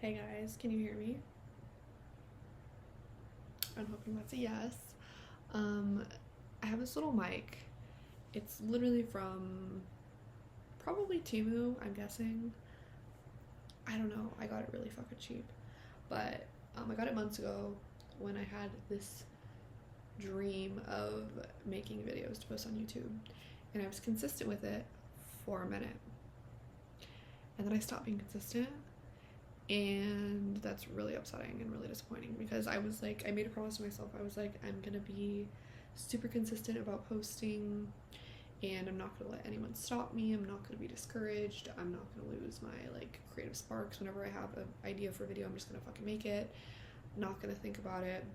Hey guys, can you hear me? I'm hoping that's a yes. Um, I have this little mic. It's literally from probably Temu, I'm guessing. I don't know. I got it really fucking cheap. But I got it months ago when I had this dream of making videos to post on YouTube. And I was consistent with it for a minute. And then I stopped being consistent. And that's really upsetting and really disappointing because I was like, I made a promise to myself. I was like, I'm gonna be super consistent about posting and I'm not gonna let anyone stop me. I'm not gonna be discouraged. I'm not gonna lose my like creative sparks. Whenever I have an idea for a video, I'm just gonna fucking make it. Not gonna think about it.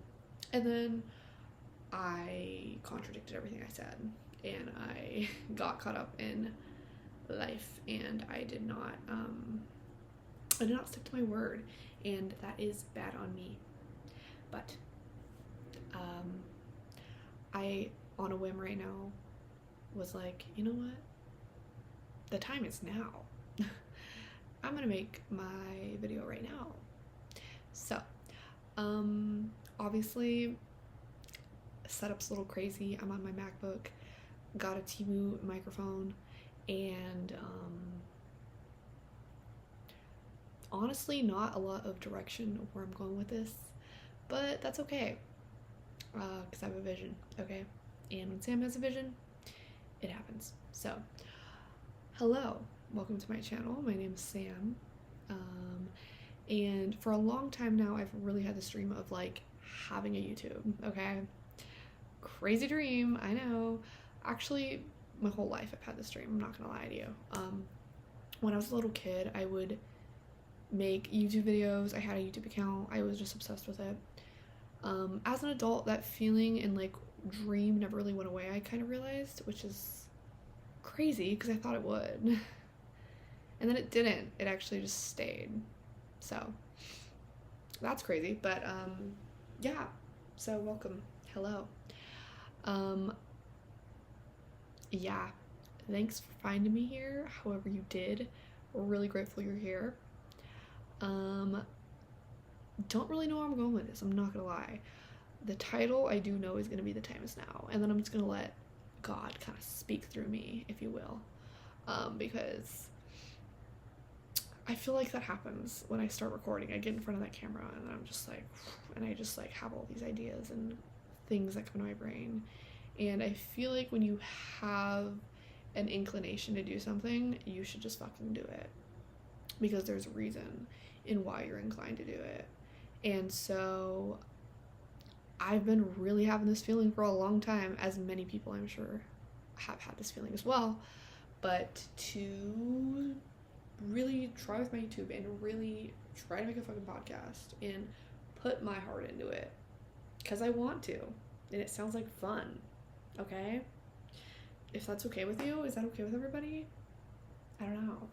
And then I contradicted everything I said and I got caught up in life and I did not stick to my word, and that is bad on me. But I, on a whim right now, was like, you know what? The time is now. I'm gonna make my video right now. So, obviously, setup's a little crazy. I'm on my MacBook, got a Temu microphone, and honestly not a lot of direction of where I'm going with this, but that's okay because I have a vision, okay? And when Sam has a vision, it happens. So, hello, welcome to my channel. My name is Sam, and for a long time now, I've really had this dream of like having a YouTube, okay? Crazy dream, I know. Actually, my whole life I've had this dream, I'm not gonna lie to you. When I was a little kid, I would make YouTube videos. I had a YouTube account. I was just obsessed with it. As an adult, that feeling and like dream never really went away, I kind of realized, which is crazy because I thought it would. And then it didn't. It actually just stayed. So that's crazy. But yeah. So welcome. Hello. Yeah. Thanks for finding me here. However you did. We're really grateful you're here. Don't really know where I'm going with this, I'm not gonna lie. The title I do know is gonna be The Time Is Now, and then I'm just gonna let God kind of speak through me, if you will, because I feel like that happens when I start recording. I get in front of that camera and I'm just like, and I just like have all these ideas and things that come to my brain, and I feel like when you have an inclination to do something, you should just fucking do it because there's a reason in why you're inclined to do it. And so I've been really having this feeling for a long time, as many people I'm sure have had this feeling as well, but to really try with my YouTube and really try to make a fucking podcast and put my heart into it because I want to, and it sounds like fun, okay? If that's okay with you, is that okay with everybody? I don't know.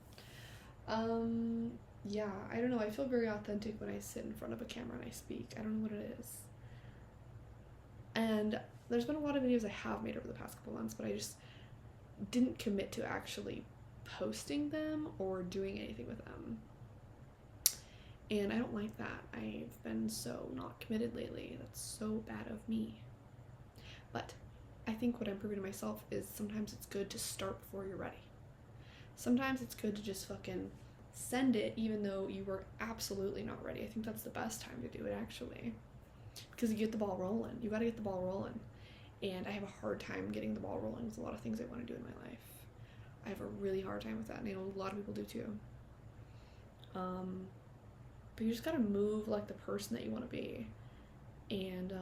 Yeah, I don't know. I feel very authentic when I sit in front of a camera and I speak. I don't know what it is. And there's been a lot of videos I have made over the past couple months, but I just didn't commit to actually posting them or doing anything with them. And I don't like that. I've been so not committed lately. That's so bad of me. But I think what I'm proving to myself is sometimes it's good to start before you're ready. Sometimes it's good to just fucking send it even though you were absolutely not ready. I think that's the best time to do it, actually, because you get the ball rolling. You got to get the ball rolling, and I have a hard time getting the ball rolling with a lot of things I want to do in my life. I have a really hard time with that, and I know a lot of people do too. But you just gotta move like the person that you want to be, and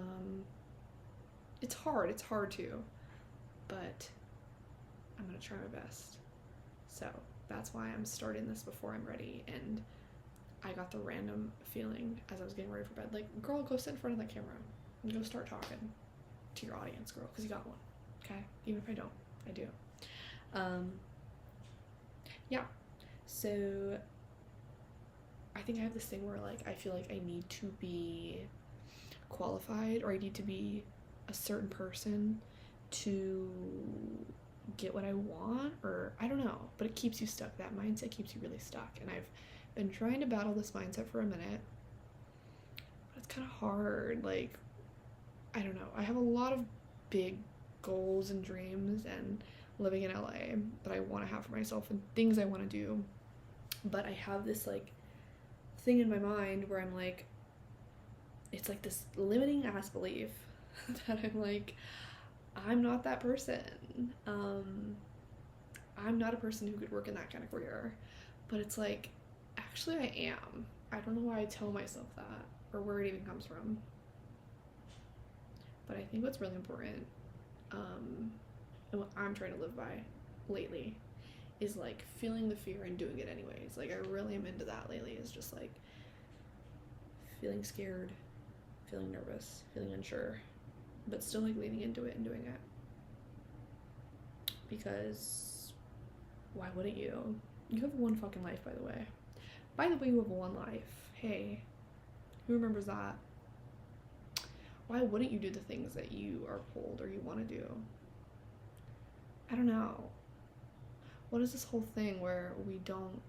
it's hard too, but I'm gonna try my best. So that's why I'm starting this before I'm ready, and I got the random feeling as I was getting ready for bed, like, girl, go sit in front of that camera and go start talking to your audience, girl, because you got one, okay? Even if I don't, I do. Yeah, so I think I have this thing where, like, I feel like I need to be qualified, or I need to be a certain person to get what I want, or I don't know, but it keeps you stuck. That mindset keeps you really stuck, and I've been trying to battle this mindset for a minute, but it's kind of hard. Like, I don't know. I have a lot of big goals and dreams and living in LA that I want to have for myself and things I want to do. But I have this like thing in my mind where I'm like, it's like this limiting ass belief that I'm like, I'm not that person. I'm not a person who could work in that kind of career. But it's like, actually I am. I don't know why I tell myself that or where it even comes from. But I think what's really important, and what I'm trying to live by lately, is like feeling the fear and doing it anyways. Like, I really am into that lately, is just like feeling scared, feeling nervous, feeling unsure, but still like leaning into it and doing it. Because why wouldn't you? You have one fucking life, by the way. By the way, you have one life. Hey, who remembers that? Why wouldn't you do the things that you are pulled or you want to do? I don't know. What is this whole thing where we don't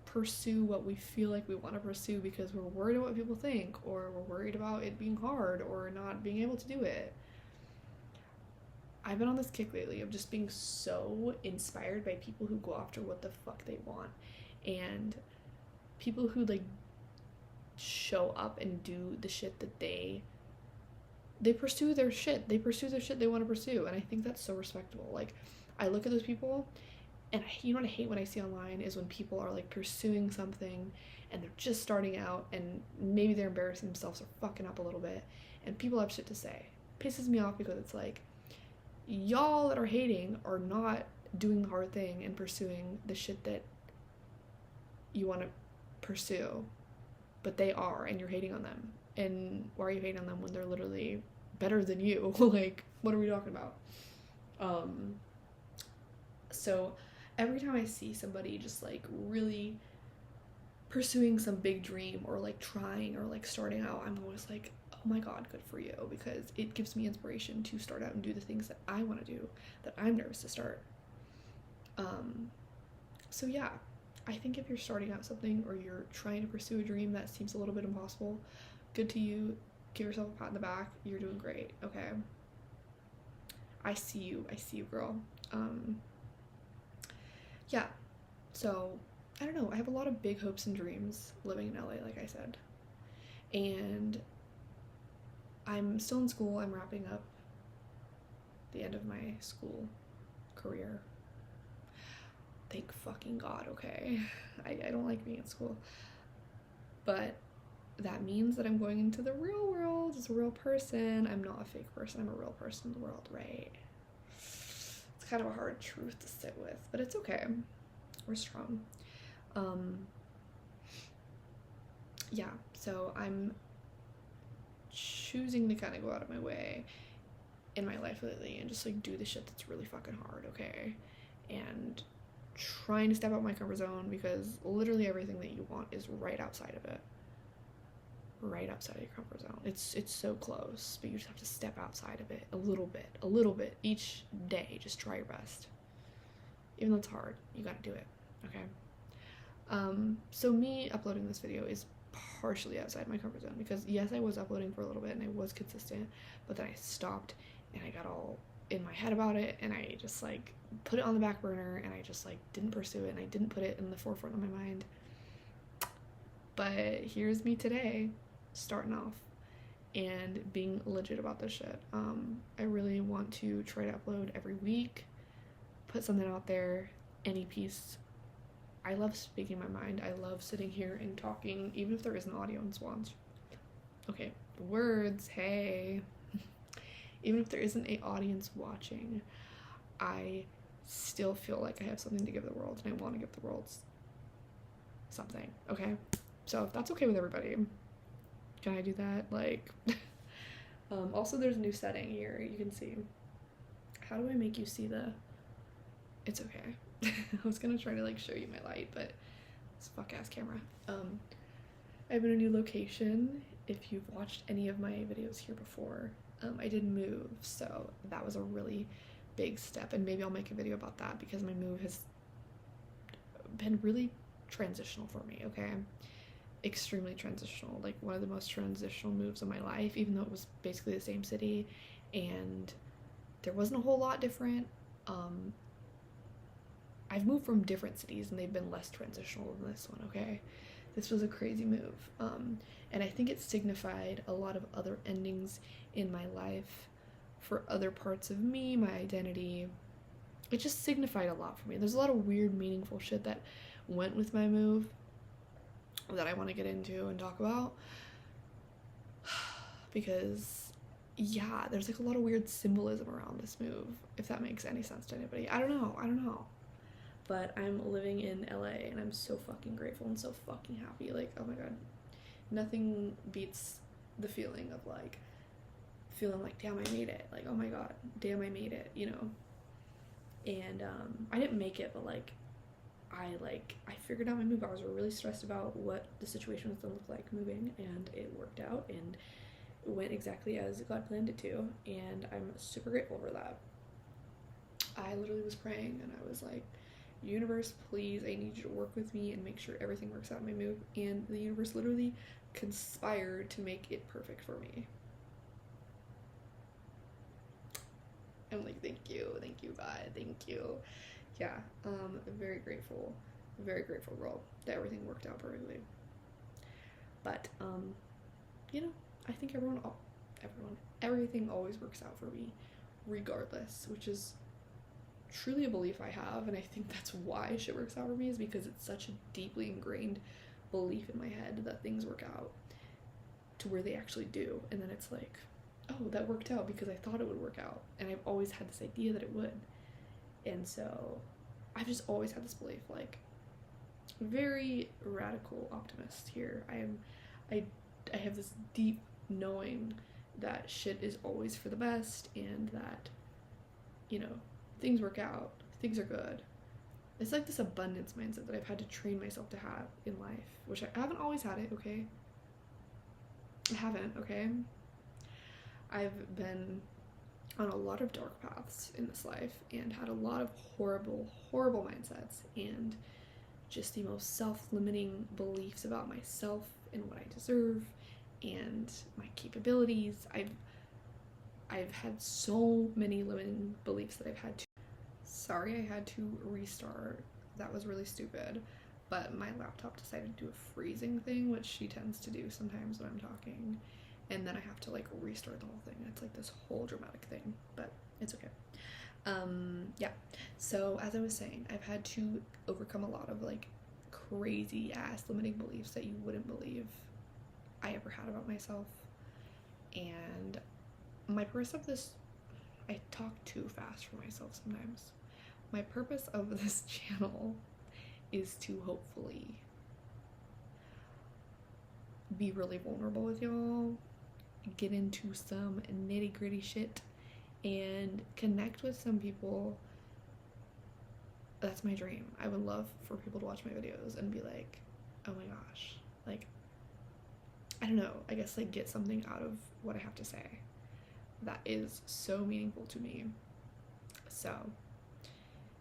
pursue what we feel like we want to pursue because we're worried about what people think, or we're worried about it being hard or not being able to do it? I've been on this kick lately of just being so inspired by people who go after what the fuck they want, and people who like show up and do the shit that they pursue their shit. They pursue their shit they want to pursue, and I think that's so respectable. Like, I look at those people, and you know what I hate when I see online is when people are like pursuing something and they're just starting out and maybe they're embarrassing themselves or fucking up a little bit, and people have shit to say. It pisses me off because it's like, y'all that are hating are not doing the hard thing and pursuing the shit that you want to pursue, but they are, and you're hating on them. And why are you hating on them when they're literally better than you? Like, what are we talking about? So every time I see somebody just like really pursuing some big dream or like trying or like starting out, I'm always like, oh my god, good for you, because it gives me inspiration to start out and do the things that I want to do, that I'm nervous to start. So yeah, I think if you're starting out something or you're trying to pursue a dream that seems a little bit impossible, good to you. Give yourself a pat on the back. You're doing great, okay? I see you, girl. Yeah, so I don't know, I have a lot of big hopes and dreams living in LA, like I said, and I'm still in school. I'm wrapping up the end of my school career. Thank fucking god, okay? I don't like being in school, but that means that I'm going into the real world as a real person. I'm not a fake person, I'm a real person in the world, right? It's kind of a hard truth to sit with, but it's okay. We're strong. Yeah, so I'm choosing to kind of go out of my way in my life lately and just like do the shit that's really fucking hard, okay? And trying to step out my comfort zone, because literally everything that you want is right outside of it. Right outside of your comfort zone. It's so close, but you just have to step outside of it a little bit each day. Just try your best. Even though it's hard, you gotta do it, okay? So me uploading this video is partially outside my comfort zone, because yes, I was uploading for a little bit and I was consistent, but then I stopped and I got all in my head about it, and I just like put it on the back burner, and I just like didn't pursue it, and I didn't put it in the forefront of my mind. But here's me today, starting off and being legit about this shit. I really want to try to upload every week, put something out there, any piece. I love speaking my mind. I love sitting here and talking, even if there isn't audience watch. Okay, words, hey. Even if there isn't an audience watching, I still feel like I have something to give the world, and I want to give the world something, okay? So if that's okay with everybody, can I do that? Like, also there's a new setting here, you can see. How do I make you see the... It's okay. I was gonna try to like show you my light, but this fuck ass camera. I'm in a new location. If you've watched any of my videos here before, I did move, so that was a really big step, and maybe I'll make a video about that, because my move has been really transitional for me, okay? Extremely transitional, like one of the most transitional moves of my life, even though it was basically the same city and there wasn't a whole lot different. I've moved from different cities and they've been less transitional than this one, okay? This was a crazy move. And I think it signified a lot of other endings in my life for other parts of me, my identity. It just signified a lot for me. There's a lot of weird, meaningful shit that went with my move that I want to get into and talk about. Because, yeah, there's like a lot of weird symbolism around this move, if that makes any sense to anybody. I don't know. But I'm living in LA and I'm so fucking grateful and so fucking happy. Like, oh my god. Nothing beats the feeling of like, feeling like, damn, I made it. Like, oh my god, damn, I made it, you know? And I didn't make it, but like I figured out my move. I was really stressed about what the situation was gonna look like moving, and it worked out and it went exactly as God planned it to, and I'm super grateful for that. I literally was praying and I was like, universe, please, I need you to work with me and make sure everything works out in my move. And the universe literally conspired to make it perfect for me. I'm like, thank you God, thank you. Yeah, very grateful girl, that everything worked out perfectly. But you know, I think everything always works out for me regardless, which is truly a belief I have, and I think that's why shit works out for me, is because it's such a deeply ingrained belief in my head that things work out to where they actually do. And then it's like, oh, that worked out because I thought it would work out, and I've always had this idea that it would. And so I've just always had this belief, like, very radical optimist here. I have this deep knowing that shit is always for the best, and that, you know, things work out, things are good. It's like this abundance mindset that I've had to train myself to have in life, which I haven't always had it, okay? I haven't, okay? I've been on a lot of dark paths in this life and had a lot of horrible mindsets and just the most self-limiting beliefs about myself and what I deserve and my capabilities. I've had so many limiting beliefs that I've had to. Sorry, I had to restart. That was really stupid. But my laptop decided to do a freezing thing, which she tends to do sometimes when I'm talking. And then I have to like restart the whole thing. It's like this whole dramatic thing, but it's okay. Yeah. So as I was saying, I've had to overcome a lot of like crazy ass limiting beliefs that you wouldn't believe I ever had about myself. And my purpose of this, I talk too fast for myself sometimes. My purpose of this channel is to hopefully be really vulnerable with y'all, get into some nitty gritty shit, and connect with some people. That's my dream. I would love for people to watch my videos and be like, oh my gosh, like, I don't know, I guess like get something out of what I have to say that is so meaningful to me. So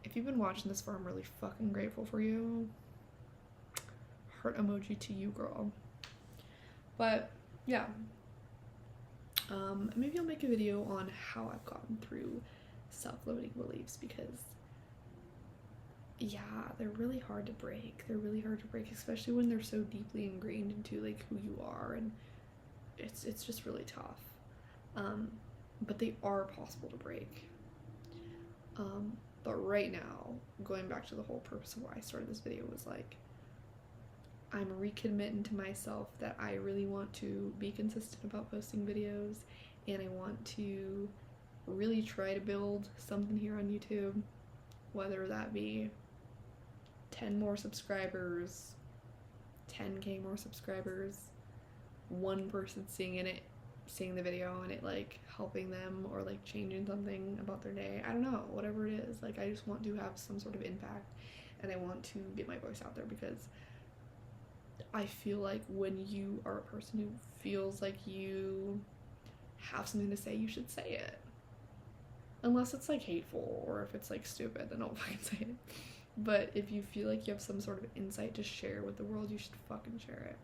if you've been watching this far, I'm really fucking grateful for you. Heart emoji to you, girl. But yeah, maybe I'll make a video on how I've gotten through self-limiting beliefs, because yeah, they're really hard to break. They're really hard to break, especially when they're so deeply ingrained into like who you are, and it's just really tough. But they are possible to break. But right now, going back to the whole purpose of why I started this video, was like, I'm recommitting to myself that I really want to be consistent about posting videos, and I want to really try to build something here on YouTube, whether that be 10 more subscribers, 10k more subscribers, one person seeing the video and it like helping them or like changing something about their day. I don't know, whatever it is. Like, I just want to have some sort of impact, and I want to get my voice out there, because I feel like when you are a person who feels like you have something to say, you should say it. Unless it's like hateful, or if it's like stupid, then don't fucking say it. But if you feel like you have some sort of insight to share with the world, you should fucking share it.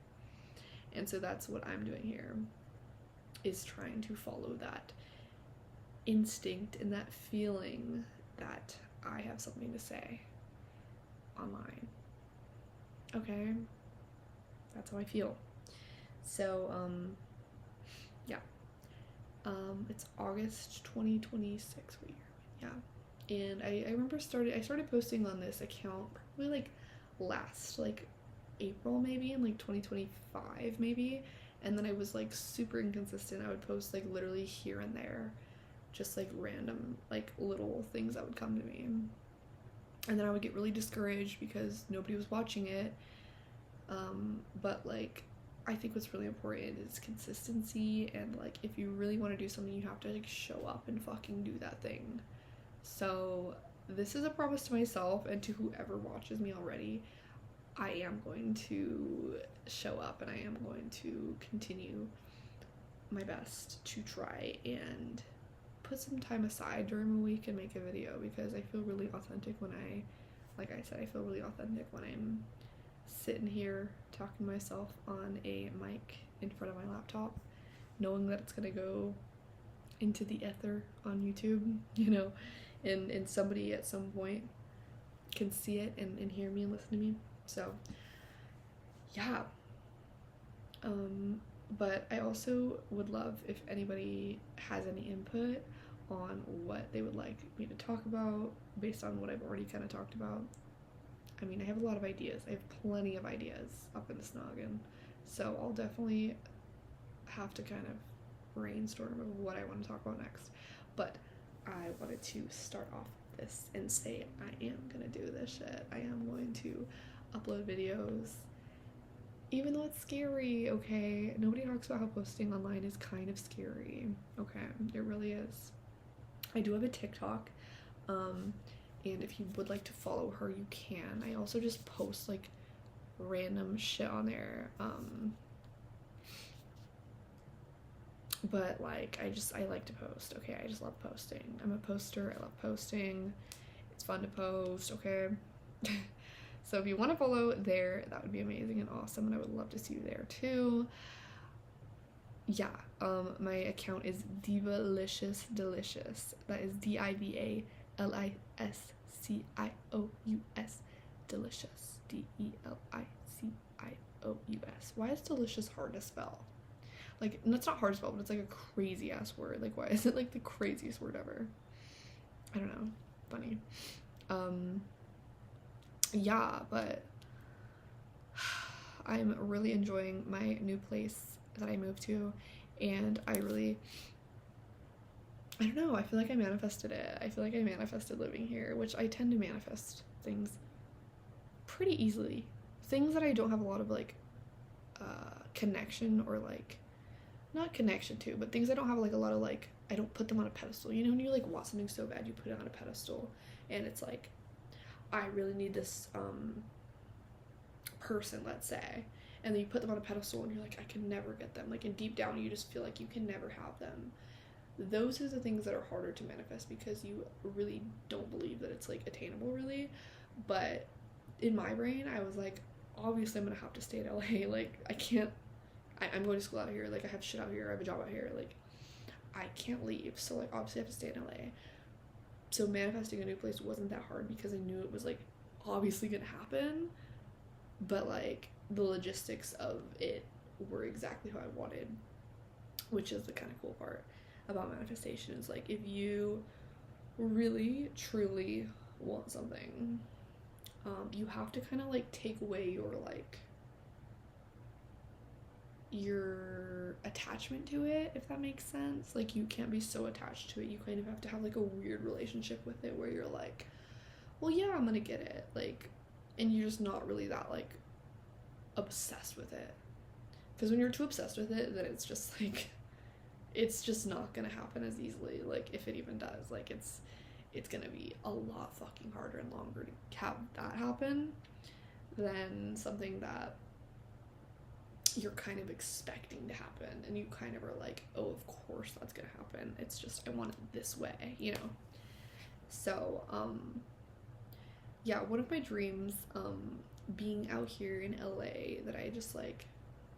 And so that's what I'm doing here, is trying to follow that instinct and that feeling that I have something to say online. Okay? That's how I feel. So, yeah. It's August 2026. What year? Yeah. And I remember I started posting on this account probably like last like April maybe, in like 2025 maybe. And then I was like super inconsistent. I would post like literally here and there, just like random like little things that would come to me. And then I would get really discouraged because nobody was watching it. But like I think what's really important is consistency, and like if you really want to do something, you have to like show up and fucking do that thing. So this is a promise to myself and to whoever watches me already. I am going to show up, and I am going to continue my best to try and put some time aside during the week and make a video, because I feel really authentic when like I said, I feel really authentic when I'm sitting here talking to myself on a mic in front of my laptop, knowing that it's gonna go into the ether on YouTube, you know, and somebody at some point can see it and hear me and listen to me. So yeah. But I also would love if anybody has any input on what they would like me to talk about based on what I've already kind of talked about. I mean, I have a lot of ideas. I have plenty of ideas up in this noggin. So I'll definitely have to kind of brainstorm of what I want to talk about next. But I wanted to start off this and say I am going to do this shit. I am going to upload videos, even though it's scary, okay? Nobody talks about how posting online is kind of scary, okay? It really is. I do have a TikTok, and if you would like to follow her, you can. I also just post like random shit on there, but like I like to post, okay? I just love posting. I'm a poster. I love posting. It's fun to post, okay? So if you want to follow there, that would be amazing and awesome, and I would love to see you there too. Yeah, my account is Divalicious Delicious. That is DIVALISCIOUS Delicious. DELICIOUS. Why is delicious hard to spell? Like, that's not hard to spell, but it's like a crazy ass word. Like, why is it like the craziest word ever? I don't know. Funny. Yeah, but I'm really enjoying my new place that I moved to, and I don't know, I feel like I manifested it. I feel like I manifested living here, which I tend to manifest things pretty easily. Things that I don't have a lot of like connection, or like not connection to, but things I don't have like a lot of like, I don't put them on a pedestal. You know, when you like want something so bad, you put it on a pedestal, and it's like, I really need this person, let's say, and then you put them on a pedestal and you're like, I can never get them. Like, and deep down you just feel like you can never have them. Those are the things that are harder to manifest because you really don't believe that it's like attainable, really. But in my brain, I was like, obviously I'm gonna have to stay in LA. Like, I'm going to school out here, like I have shit out here, I have a job out here, like I can't leave, so like obviously I have to stay in LA. So manifesting a new place wasn't that hard because I knew it was like obviously gonna happen, but like the logistics of it were exactly how I wanted, which is the kind of cool part about manifestation. Is like, if you really truly want something, you have to kind of like take away your attachment to it, if that makes sense. Like, you can't be so attached to it. You kind of have to have like a weird relationship with it where you're like, well, yeah, I'm gonna get it, like, and you're just not really that like obsessed with it. Because when you're too obsessed with it, then it's just like, it's just not gonna happen as easily. Like, if it even does, like it's gonna be a lot fucking harder and longer to have that happen than something that you're kind of expecting to happen, and you kind of are like, oh, of course that's gonna happen. It's just, I want it this way, you know? So, yeah, one of my dreams, being out here in LA that I just like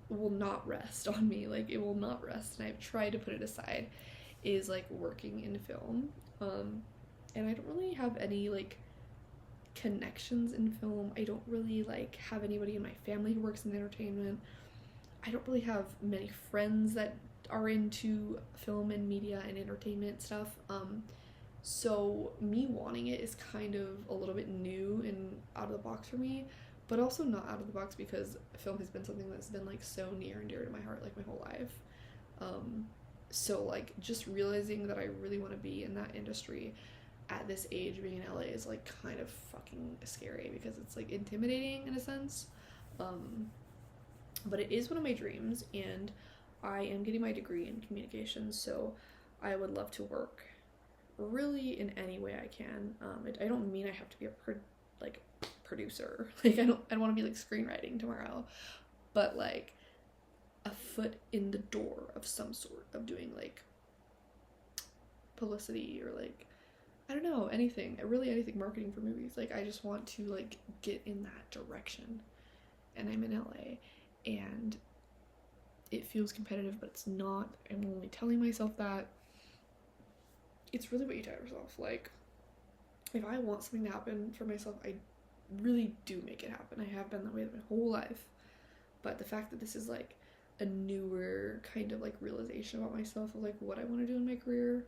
will not rest on me. Like it will not rest, and I've tried to put it aside. Is like working in film, and I don't really have any like connections in film. I don't really like have anybody in my family who works in entertainment. I don't really have many friends that are into film and media and entertainment stuff. So me wanting it is kind of a little bit new and out of the box for me, but also not out of the box because film has been something that's been like so near and dear to my heart like my whole life. So like just realizing that I really want to be in that industry at this age being in LA is like kind of fucking scary because it's like intimidating in a sense. But it is one of my dreams, and I am getting my degree in communications, so I would love to work really in any way I can. I don't mean I have to be a producer. Like I don't want to be like screenwriting tomorrow, but like a foot in the door of some sort of doing like publicity or like I don't know, anything, really anything marketing for movies. Like I just want to like get in that direction. And I'm in LA and it feels competitive, but it's not. I'm only telling myself that. It's really what you tell yourself. Like if I want something to happen for myself, I really do make it happen. I have been that way my whole life. But the fact that this is like a newer kind of like realization about myself of like what I want to do in my career,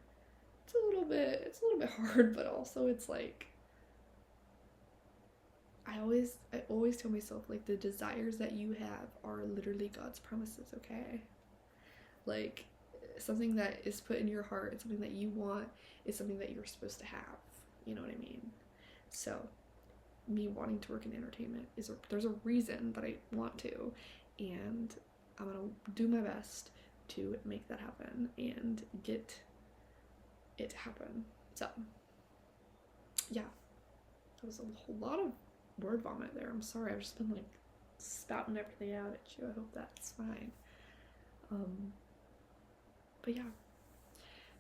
it's a little bit hard, but also it's like I always tell myself like the desires that you have are literally God's promises, okay? Like something that is put in your heart, it's something that you want, is something that you're supposed to have. You know what I mean? So me wanting to work in entertainment there's a reason that I want to, and I'm gonna do my best to make that happen and get it to happen. So yeah, that was a whole lot of word vomit there. I'm sorry, I've just been like spouting everything out at you. I hope that's fine. But yeah,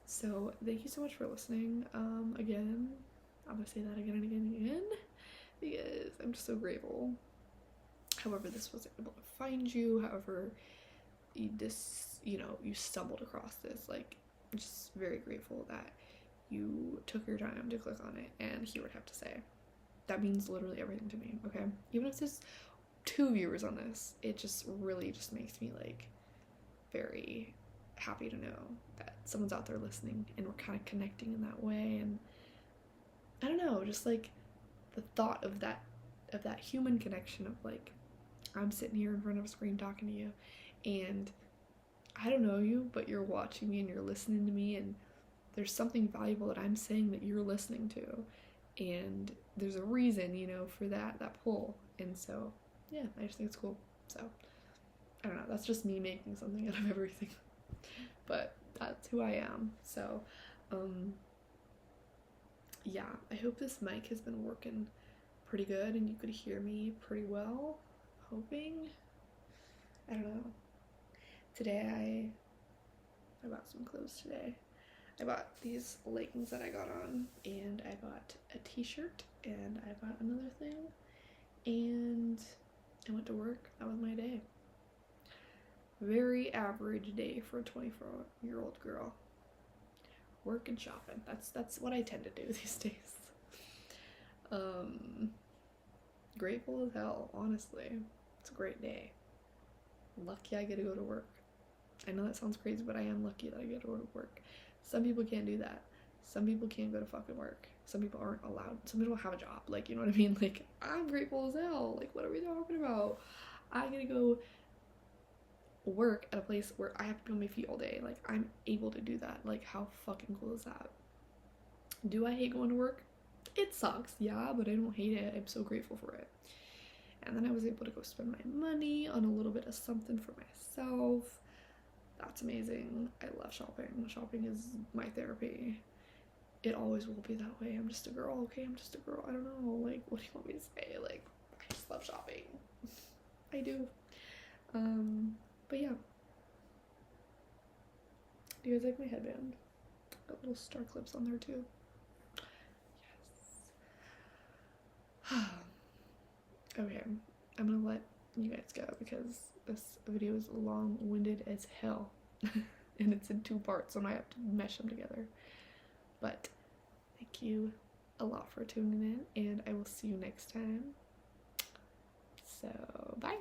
so thank you so much for listening. Again, I'm gonna say that again and again and again because I'm just so grateful. However, this was able to find you. However, you stumbled across this. Like, I'm just very grateful that you took your time to click on it and hear what I have to say. That means literally everything to me, okay? Even if there's 2 viewers on this, it just really just makes me like very happy to know that someone's out there listening and we're kind of connecting in that way. And I don't know, just like the thought of that human connection of like I'm sitting here in front of a screen talking to you and I don't know you, but you're watching me and you're listening to me, and there's something valuable that I'm saying that you're listening to, and there's a reason, for that pull. And so yeah, I just think it's cool. So I don't know, that's just me making something out of everything. But that's who I am. So yeah, I hope this mic has been working pretty good and you could hear me pretty well. Hoping. I don't know. Today I bought some clothes today. I bought these leggings that I got on, and I bought a t-shirt, and I bought another thing, and I went to work. That was my day. Very average day for a 24-year-old girl. Work and shopping. That's what I tend to do these days. Grateful as hell, honestly. It's a great day. Lucky I get to go to work. I know that sounds crazy, but I am lucky that I get to go to work. Some people can't do that. Some people can't go to fucking work. Some people aren't allowed. Some people don't have a job. Like, you know what I mean? Like, I'm grateful as hell. Like, what are we talking about? I get to go work at a place where I have to be on my feet all day. Like, I'm able to do that. Like, how fucking cool is that? Do I hate going to work? It sucks, yeah, but I don't hate it. I'm so grateful for it. And then I was able to go spend my money on a little bit of something for myself. That's amazing. I love shopping. Shopping is my therapy. It always will be that way. I'm just a girl, okay? I'm just a girl. I don't know. Like, what do you want me to say? Like, I just love shopping. I do. But yeah. Do you guys like my headband? Got little star clips on there too. Yes. Okay, I'm gonna let you guys go because this video is long-winded as hell. And it's in 2 parts, so I have to mesh them together. But thank you a lot for tuning in, and I will see you next time. So, bye!